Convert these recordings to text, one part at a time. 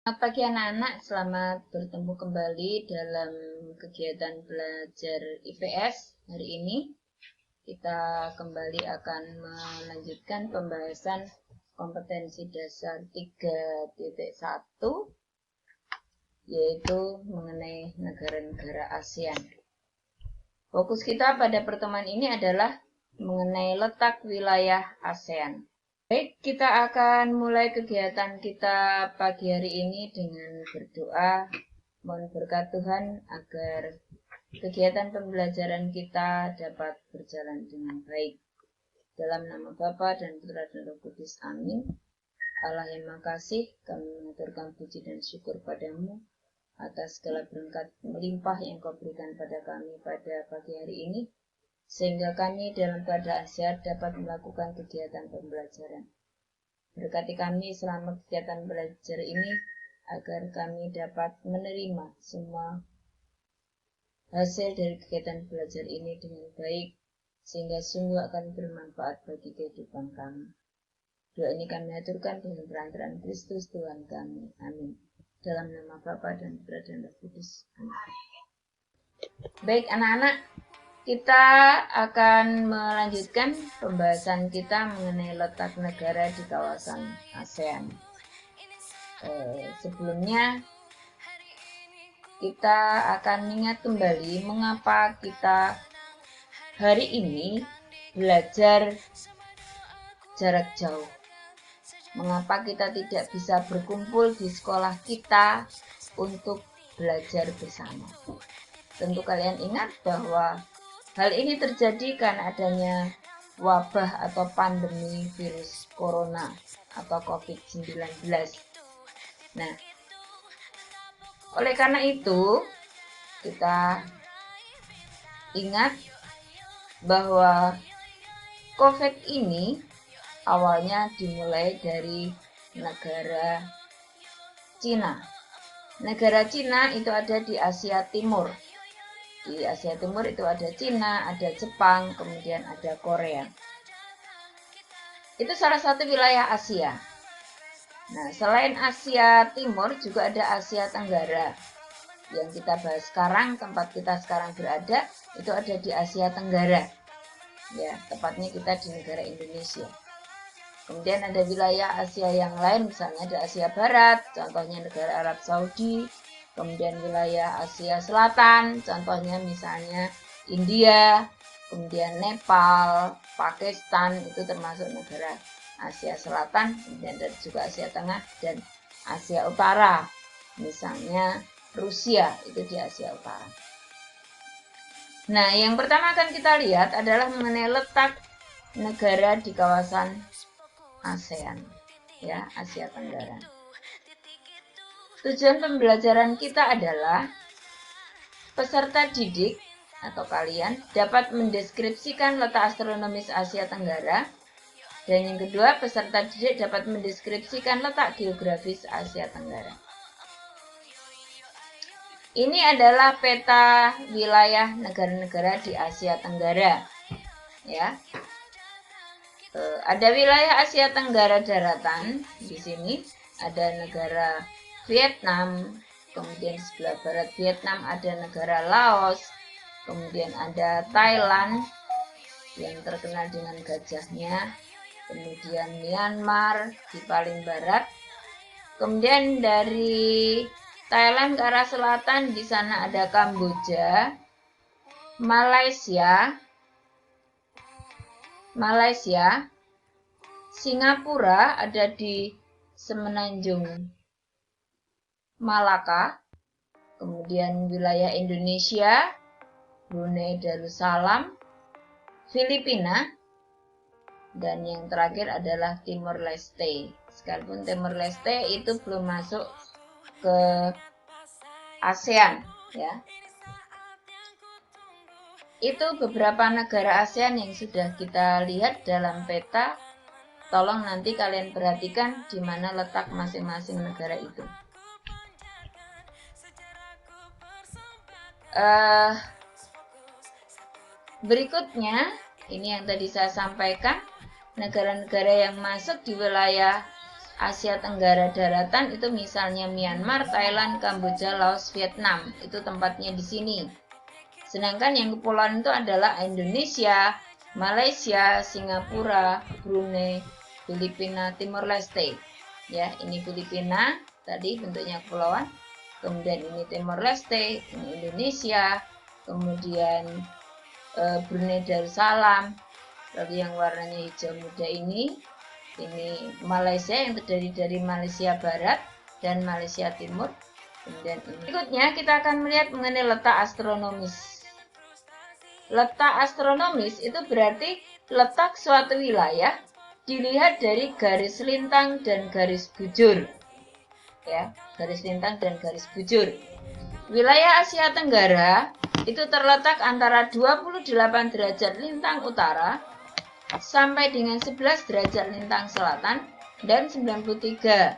Selamat pagi anak-anak, selamat bertemu kembali dalam kegiatan belajar IPS. Hari ini kita kembali akan melanjutkan pembahasan kompetensi dasar 3.1, yaitu mengenai negara-negara ASEAN. Fokus kita pada pertemuan ini adalah mengenai letak wilayah ASEAN. Baik, kita akan mulai kegiatan kita pagi hari ini dengan berdoa. Mohon berkat Tuhan agar kegiatan pembelajaran kita dapat berjalan dengan baik. Dalam nama Bapa dan Putra dan Roh Kudus, amin. Allah yang makasih, kami mengaturkan puji dan syukur padamu atas segala berkat melimpah yang kau berikan pada kami pada pagi hari ini, sehingga kami dalam keadaan sehat dapat melakukan kegiatan pembelajaran. Berkati kami selama kegiatan belajar ini, agar kami dapat menerima semua hasil dari kegiatan belajar ini dengan baik, sehingga sungguh akan bermanfaat bagi kehidupan kami. Doa ini kami aturkan dengan perantaraan Kristus Tuhan kami. Amin. Dalam nama Bapa dan Putra dan Roh Kudus. Amin. Baik anak-anak, kita akan melanjutkan pembahasan kita mengenai letak negara di kawasan ASEAN. Sebelumnya kita akan ingat kembali mengapa kita hari ini belajar jarak jauh. Mengapa kita tidak bisa berkumpul di sekolah kita untuk belajar bersama. Tentu kalian ingat bahwa hal ini terjadi karena adanya wabah atau pandemi virus corona atau COVID-19. Nah, oleh karena itu, kita ingat bahwa COVID ini awalnya dimulai dari negara Cina. Negara Cina itu ada di Asia Timur. Di Asia Timur itu ada Cina, ada Jepang, kemudian ada Korea. Itu salah satu wilayah Asia. Nah, selain Asia Timur juga ada Asia Tenggara. Yang kita bahas sekarang, tempat kita sekarang berada, itu ada di Asia Tenggara. Ya, tepatnya kita di negara Indonesia. Kemudian ada wilayah Asia yang lain, misalnya ada Asia Barat, contohnya negara Arab Saudi. Kemudian wilayah Asia Selatan, contohnya misalnya India, kemudian Nepal, Pakistan, itu termasuk negara Asia Selatan, kemudian ada juga Asia Tengah dan Asia Utara, misalnya Rusia, itu di Asia Utara. Nah, yang pertama akan kita lihat adalah mengenai letak negara di kawasan ASEAN, ya, Asia Tenggara. Tujuan pembelajaran kita adalah peserta didik atau kalian dapat mendeskripsikan letak astronomis Asia Tenggara, dan yang kedua, peserta didik dapat mendeskripsikan letak geografis Asia Tenggara. Ini adalah peta wilayah negara-negara di Asia Tenggara, ya. Ada wilayah Asia Tenggara daratan di sini, ada negara Vietnam, kemudian sebelah barat Vietnam ada negara Laos, kemudian ada Thailand yang terkenal dengan gajahnya, kemudian Myanmar di paling barat, kemudian dari Thailand ke arah selatan di sana ada Kamboja, Malaysia, Singapura ada di semenanjung Malaka, kemudian wilayah Indonesia, Brunei Darussalam, Filipina, dan yang terakhir adalah Timor Leste. Sekalipun Timor Leste itu belum masuk ke ASEAN, ya. Itu beberapa negara ASEAN yang sudah kita lihat dalam peta. Tolong nanti kalian perhatikan di mana letak masing-masing negara itu. Berikutnya, ini yang tadi saya sampaikan, negara-negara yang masuk di wilayah Asia Tenggara daratan itu misalnya Myanmar, Thailand, Kamboja, Laos, Vietnam. Itu tempatnya di sini. Sedangkan yang kepulauan itu adalah Indonesia, Malaysia, Singapura, Brunei, Filipina, Timor Leste. Ya, ini Filipina, tadi bentuknya kepulauan. Kemudian ini Timor Leste, ini Indonesia, kemudian Brunei Darussalam. Lalu yang warnanya hijau muda ini Malaysia yang terdiri dari Malaysia Barat dan Malaysia Timur. Kemudian ini. Berikutnya kita akan melihat mengenai letak astronomis. Letak astronomis itu berarti letak suatu wilayah dilihat dari garis lintang dan garis bujur. Ya, garis lintang dan garis bujur. Wilayah Asia Tenggara itu terletak antara 28 derajat lintang utara sampai dengan 11 derajat lintang selatan dan 93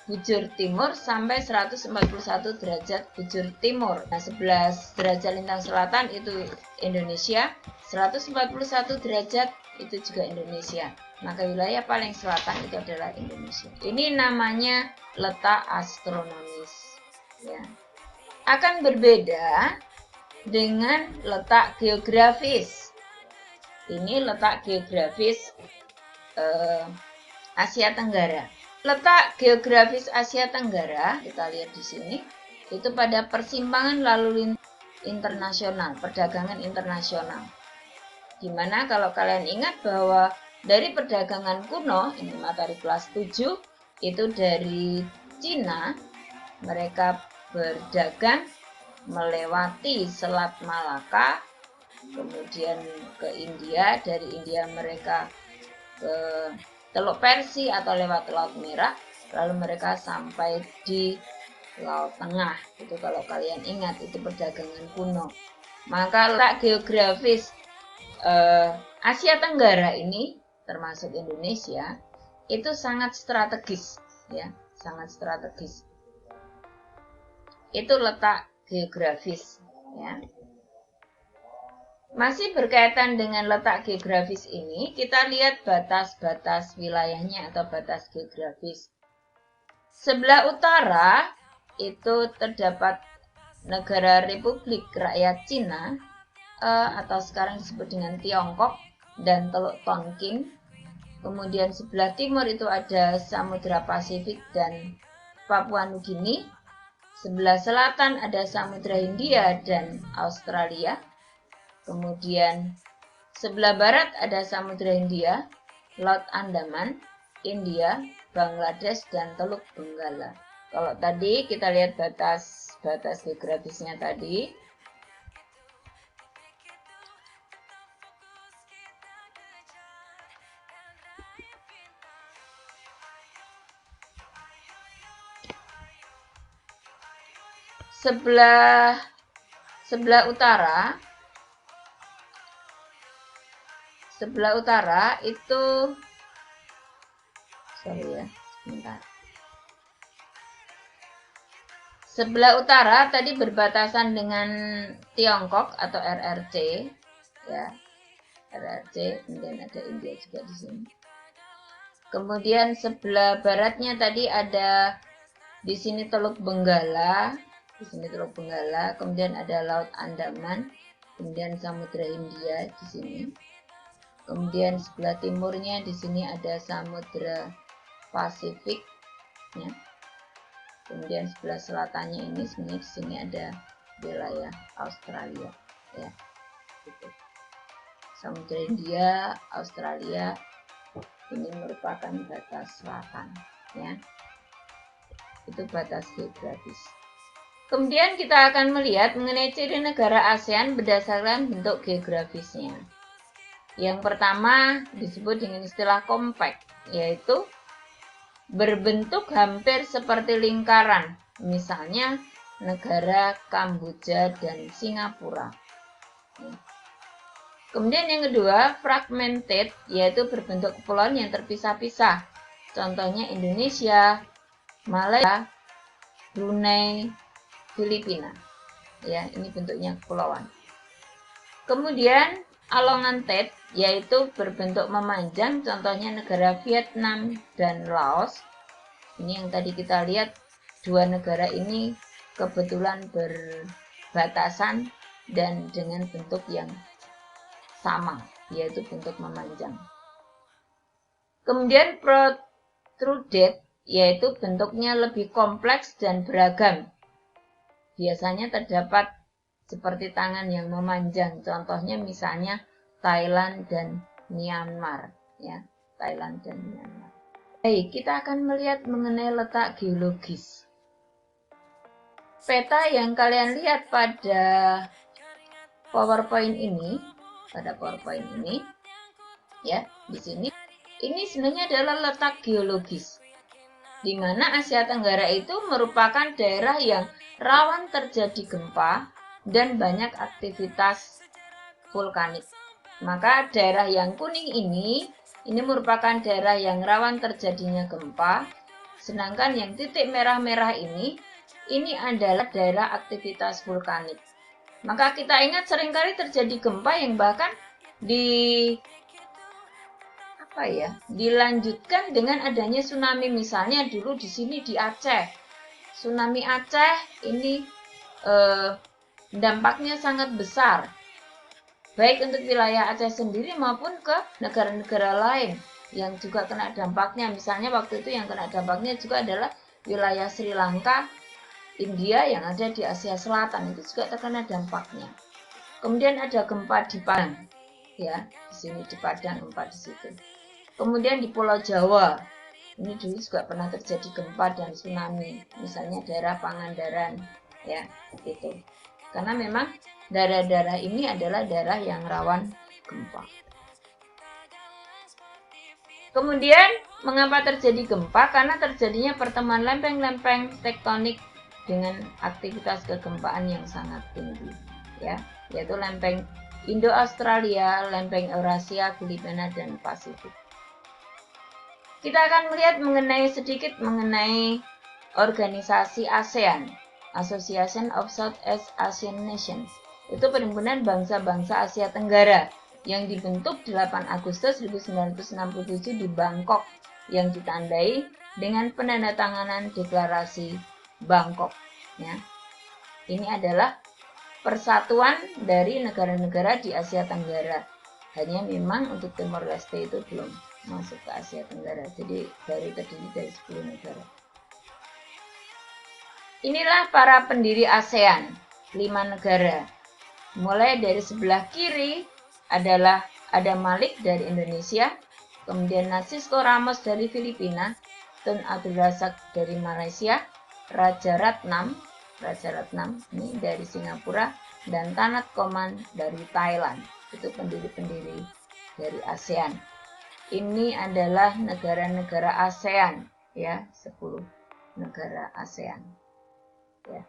bujur timur sampai 141 derajat bujur timur. Nah, 11 derajat lintang selatan itu Indonesia, 141 derajat itu juga Indonesia. Maka wilayah paling selatan itu adalah Indonesia. Ini namanya letak astronomis. Ya. Akan berbeda dengan letak geografis. Ini letak geografis Asia Tenggara. Letak geografis Asia Tenggara, kita lihat di sini, itu pada persimpangan lalu lintas internasional, perdagangan internasional. Dimana kalau kalian ingat bahwa dari perdagangan kuno, ini materi kelas 7, itu dari Cina, mereka berdagang melewati Selat Malaka, kemudian ke India, dari India mereka ke Teluk Persia atau lewat Laut Merah, lalu mereka sampai di Laut Tengah. Itu kalau kalian ingat, itu perdagangan kuno. Maka letak geografis Asia Tenggara ini, termasuk Indonesia, itu sangat strategis, ya, sangat strategis. Itu letak geografis, ya. Masih berkaitan dengan letak geografis ini, kita lihat batas-batas wilayahnya atau batas geografis. Sebelah utara itu terdapat negara Republik Rakyat Cina atau sekarang disebut dengan Tiongkok dan Teluk Tonkin. Kemudian sebelah timur itu ada Samudra Pasifik dan Papua Nugini. Sebelah selatan ada Samudra Hindia dan Australia. Kemudian sebelah barat ada Samudra Hindia, Laut Andaman, India, Bangladesh, dan Teluk Benggala. Kalau tadi kita lihat batas geografisnya tadi. Sebelah utara itu Sebelah utara tadi berbatasan dengan Tiongkok atau RRC, ya. RRC, kemudian ada India juga di sini. Kemudian sebelah baratnya tadi ada di sini Teluk Benggala, kemudian ada Laut Andaman, kemudian Samudra Hindia di sini. Kemudian sebelah timurnya di sini ada Samudra Pasifik, ya. Kemudian sebelah selatannya ini sebenarnya di sini ada wilayah Australia, ya. Gitu. Samudra Hindia, Australia ini merupakan batas selatan, ya. Itu batas geografis. Kemudian kita akan melihat mengenai ciri negara ASEAN berdasarkan bentuk geografisnya. Yang pertama disebut dengan istilah compact, yaitu berbentuk hampir seperti lingkaran, misalnya negara Kamboja dan Singapura. Kemudian yang kedua, fragmented, yaitu berbentuk kepulauan yang terpisah-pisah. Contohnya Indonesia, Malaysia, Brunei, Filipina. Ya, ini bentuknya kepulauan. Kemudian elongated, yaitu berbentuk memanjang, contohnya negara Vietnam dan Laos. Ini yang tadi kita lihat, dua negara ini kebetulan berbatasan dan dengan bentuk yang sama, yaitu bentuk memanjang. Kemudian protruded, yaitu bentuknya lebih kompleks dan beragam. Biasanya terdapat seperti tangan yang memanjang, contohnya misalnya Thailand dan Myanmar, ya, Thailand dan Myanmar. Baik, kita akan melihat mengenai letak geologis. Peta yang kalian lihat pada PowerPoint ini, ya, di sini, ini sebenarnya adalah letak geologis, di mana Asia Tenggara itu merupakan daerah yang rawan terjadi gempa dan banyak aktivitas vulkanik. Maka daerah yang kuning ini merupakan daerah yang rawan terjadinya gempa, sedangkan yang titik merah-merah ini adalah daerah aktivitas vulkanik. Maka kita ingat seringkali terjadi gempa yang bahkan dilanjutkan dengan adanya tsunami. Misalnya dulu di sini di Aceh, tsunami Aceh ini dampaknya sangat besar, baik untuk wilayah Aceh sendiri maupun ke negara-negara lain yang juga kena dampaknya. Misalnya waktu itu yang kena dampaknya juga adalah wilayah Sri Lanka, India yang ada di Asia Selatan, itu juga terkena dampaknya. Kemudian ada gempa di Padang, ya, di sini di Padang gempa di situ. Kemudian di Pulau Jawa, ini dulu juga pernah terjadi gempa dan tsunami, misalnya daerah Pangandaran, ya, gitu. Karena memang daerah-daerah ini adalah daerah yang rawan gempa. Kemudian, mengapa terjadi gempa? Karena terjadinya pertemuan lempeng-lempeng tektonik dengan aktivitas kegempaan yang sangat tinggi, ya, yaitu lempeng Indo-Australia, lempeng Eurasia, Filipina, dan Pasifik. Kita akan melihat sedikit mengenai organisasi ASEAN, Association of Southeast Asian Nations. Itu perhimpunan bangsa-bangsa Asia Tenggara yang dibentuk 8 Agustus 1967 di Bangkok, yang ditandai dengan penandatanganan deklarasi Bangkok, ya. Ini adalah persatuan dari negara-negara di Asia Tenggara. Hanya memang untuk Timor Leste itu belum masuk ke Asia Tenggara, jadi baru terdiri dari 10 negara. Inilah para pendiri ASEAN, 5 negara. Mulai dari sebelah kiri adalah ada Malik dari Indonesia, kemudian Nasisco Ramos dari Filipina, Tun Abdul Razak dari Malaysia, Raja Ratnam ini dari Singapura, dan Tanat Koman dari Thailand. Itu pendiri-pendiri dari ASEAN. Ini adalah negara-negara ASEAN, ya, 10 negara ASEAN. Ya.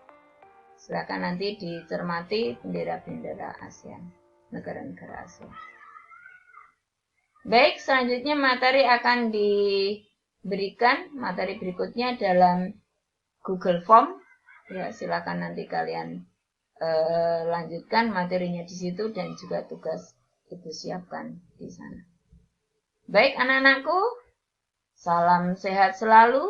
Silakan nanti dicermati bendera-bendera ASEAN, negara-negara ASEAN. Baik, selanjutnya materi akan diberikan, materi berikutnya dalam Google Form. Ya, silakan nanti kalian lanjutkan materinya di situ dan juga tugas itu siapkan di sana. Baik anak-anakku, salam sehat selalu.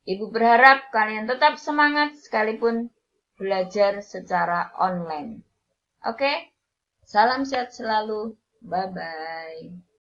Ibu berharap kalian tetap semangat sekalipun belajar secara online. Oke? Salam sehat selalu. Bye-bye.